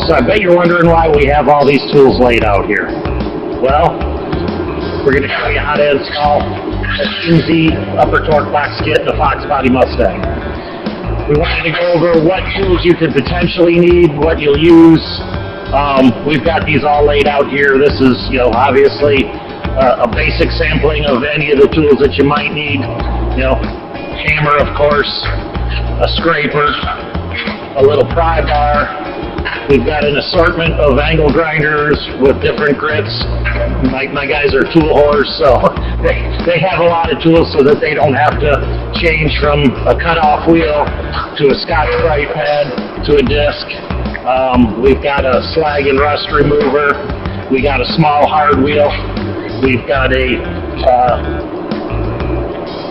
So I bet you're wondering why we have all these tools laid out here. Well, we're going to show you how to install a easy upper torque box kit in a Fox Body Mustang. We wanted to go over what tools you could potentially need, what you'll use. We've got these all laid out here. This is, obviously a basic sampling of any of the tools that you might need. Hammer, of course, a scraper, a little pry bar. We've got an assortment of angle grinders with different grits. My guys are tool whores, so they have a lot of tools so that they don't have to change from a cutoff wheel to a Scotch-Brite pad to a disc. We've got a slag and rust remover. We got a small hard wheel. We've got a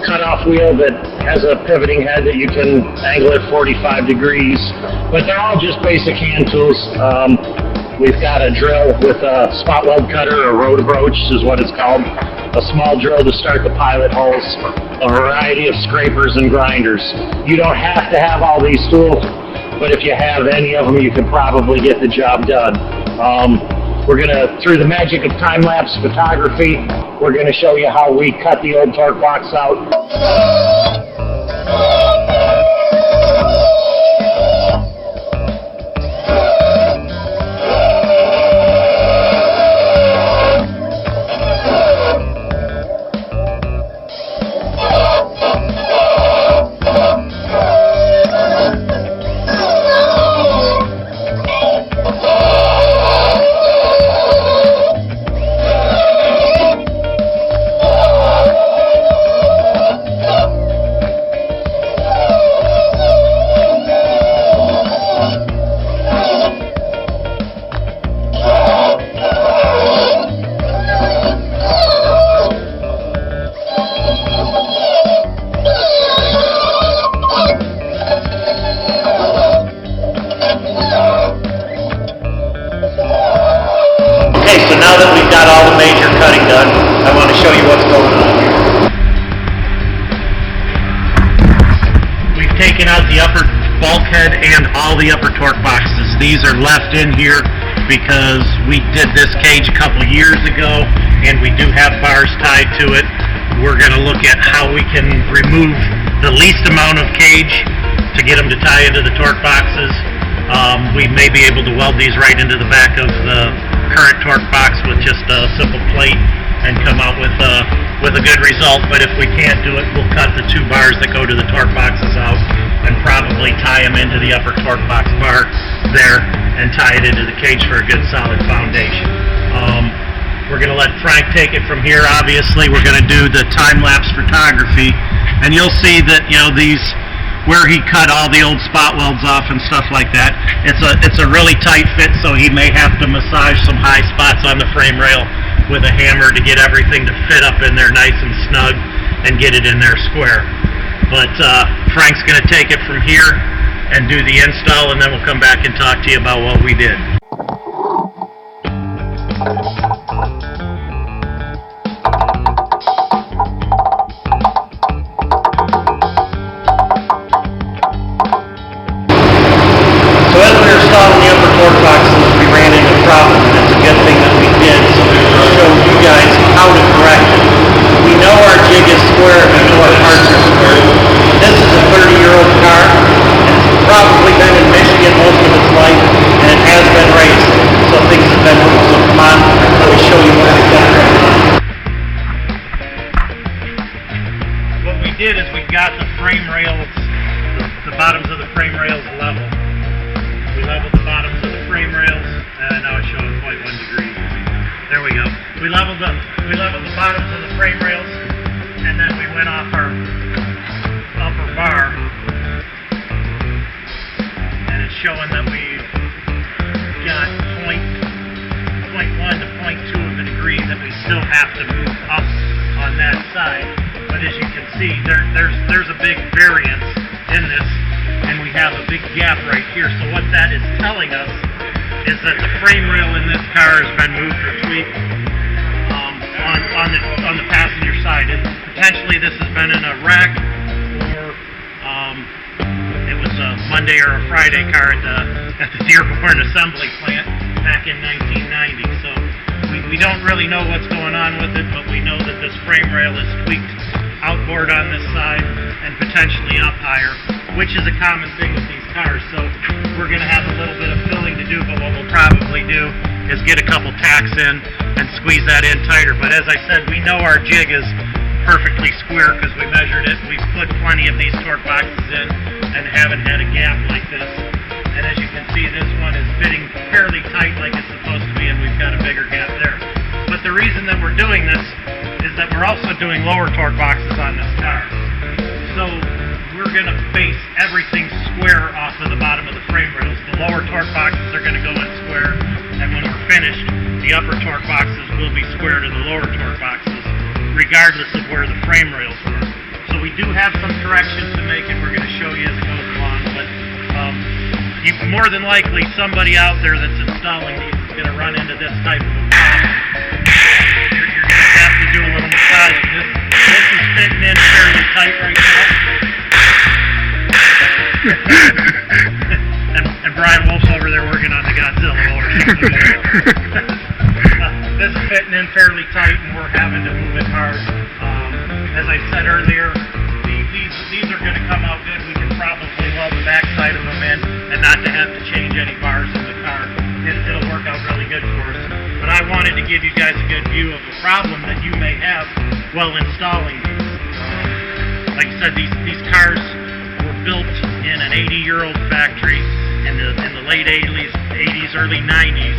cutoff wheel that has a pivoting head that you can angle at 45 degrees, but they're all just basic hand tools. We've got a drill with a spot weld cutter, or road broach is what it's called, a small drill to start the pilot holes, a variety of scrapers and grinders. You don't have to have all these tools, but if you have any of them, you can probably get the job done. We're going to, through the magic of time-lapse photography, we're going to show you how we cut the old torque box out. Now that we've got all the major cutting done, I want to show you what's going on here. We've taken out the upper bulkhead and all the upper torque boxes. These are left in here because we did this cage a couple years ago and we do have bars tied to it. We're going to look at how we can remove the least amount of cage to get them to tie into the torque boxes. We may be able to weld these right into the back of the current torque box with just a simple plate and come out with a good result. But if we can't do it, we'll cut the two bars that go to the torque boxes out and probably tie them into the upper torque box bar there and tie it into the cage for a good solid foundation. We're going to let Frank take it from here. Obviously, we're going to do the time-lapse photography, and you'll see that these, where he cut all the old spot welds off and stuff like that, it's a really tight fit, so he may have to massage some high spots on the frame rail with a hammer to get everything to fit up in there nice and snug and get it in there square. But Frank's going to take it from here and do the install, and then we'll come back and talk to you about what we did. Installing the upper torque boxes, we ran into a problem, and it's a good thing that we did, so we can show you guys how to correct it. We know our jig is square, we know our parts are square. This is a 30-year-old car. It's probably been in Michigan most of its life, and it has been raced, so things have been moved. So come on, let me show you what we've got going on. What we did is we got the frame rails, the bottoms of the frame rails level. We leveled the bottoms of the frame rails, and now it's showing 0.1 degrees. There we go. We leveled the bottoms of the frame rails, and then we went off our upper bar, and it's showing that we've got 0.1 to 0.2 of a degree that we still have to move up on that side. But as you can see, there's a big variance in this, and we have a big gap right here. So what that is telling us is that the frame rail in this car has been moved or tweaked on the passenger side. And potentially this has been in a wreck, or it was a Monday or a Friday car at the Dearborn assembly plant back in 1990. So we don't really know what's going on with it, but we know that this frame rail is tweaked outboard on this side and potentially up higher, which is a common thing with these cars. So we're going to have a little bit of filling to do, but what we'll probably do is get a couple tacks in and squeeze that in tighter. But as I said, we know our jig is perfectly square because we measured it. We've put plenty of these torque boxes in and haven't had a gap like this. And as you can see, this one is fitting fairly tight like it's supposed to be, and we've got a bigger gap there. But the reason that we're doing this is that we're also doing lower torque boxes on this car. So we're going to base everything square off of the bottom of the frame rails. The lower torque boxes are going to go in square, and when we're finished, the upper torque boxes will be square to the lower torque boxes, regardless of where the frame rails were. So we do have some corrections to make, and we're going to show you as it goes along, but more than likely somebody out there that's installing these is going to run into this type of a problem. You're going to have to do a little massaging. This is fitting in fairly tight right now. and Brian Wolf's over there working on the Godzilla horse. This is fitting in fairly tight, and we're having to move it hard. As I said earlier, these are going to come out good. We can probably weld the backside of them in and not to have to change any bars in the car. It'll work out really good for us. But I wanted to give you guys a good view of the problem that you may have while installing these. Like I said, these cars were built in an 80-year-old factory in the late 80s, early 90s.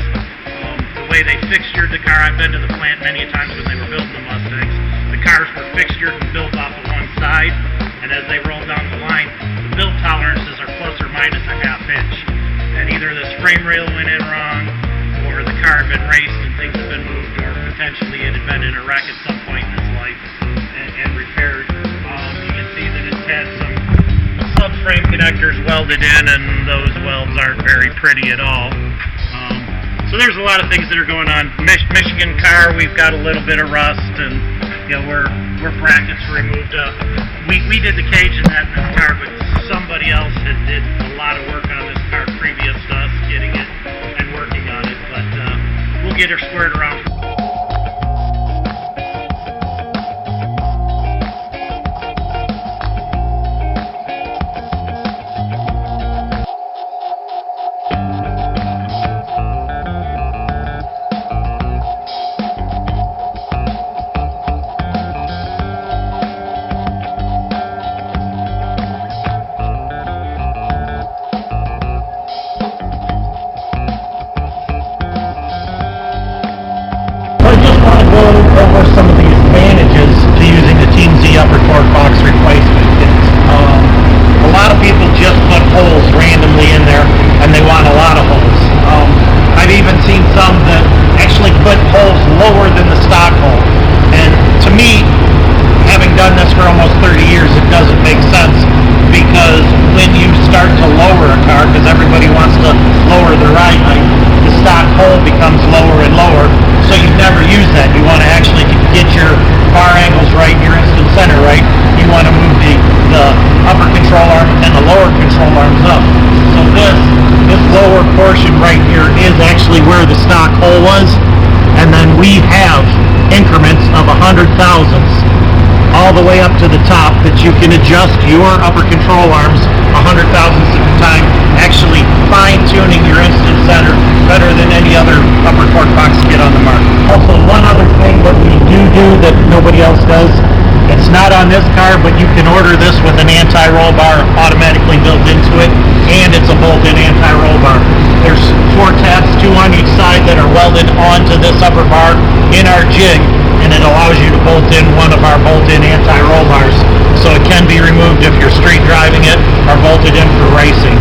The way they fixtured the car, I've been to the plant many times when they were building the Mustangs. The cars were fixtured and built off of one side, and as they roll down the line, the build tolerances are plus or minus a half inch. And either this frame rail went in wrong, or the car had been raced and things had been moved, or potentially it had been in a wreck at some point in its life and repaired. You can see that it's had some subframe connectors welded in, and those welds aren't very pretty at all. So there's a lot of things that are going on. Michigan car, we've got a little bit of rust, and where brackets removed. We did the cage in that car, but somebody else did a lot of work on this car previous to us getting it and working on it. But we'll get her squared around. Some of the advantages to using the Team Z upper torque box replacement kits. A lot of people just put holes randomly in there, and they want a lot of holes. I've even seen some that actually put holes lower than the stock hole. And to me, having done this for almost 30 years, it doesn't make sense, because when you start to lower a car, because everybody wants to lower their ride height, the stock hole becomes lower and lower, so you never use that. You want to actually get your bar angles right, your instant center right. You want to move the upper control arm and the lower control arms up. So this lower portion right here is actually where the stock hole was, and then we have increments of 100 thousandths all the way up to the top that you can adjust your upper control arms 100 thousandths at a time, actually fine-tuning your instant center better than any other upper torque box kit on the market. Also, one other thing that we do that nobody else does, it's not on this car, but you can order this with an anti-roll bar automatically built into it, and it's a bolt-in anti-roll bar. There's 4 tabs, 2 on each side, that are welded onto this upper bar in our jig, and it allows you to bolt in one of our bolt-in anti-roll bars. So it can be removed if you're street driving it, or bolted in for racing.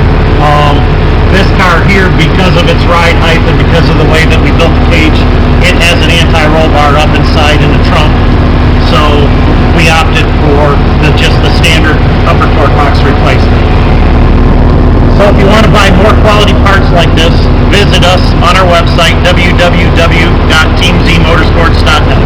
This car here, because of its ride height and because of the way that we built the cage, it has an anti-roll bar up inside in the trunk. So we opted for just the standard upper torque box replacement. So if you want to buy more quality parts like this, visit us on our website, www.teamzmotorsports.net.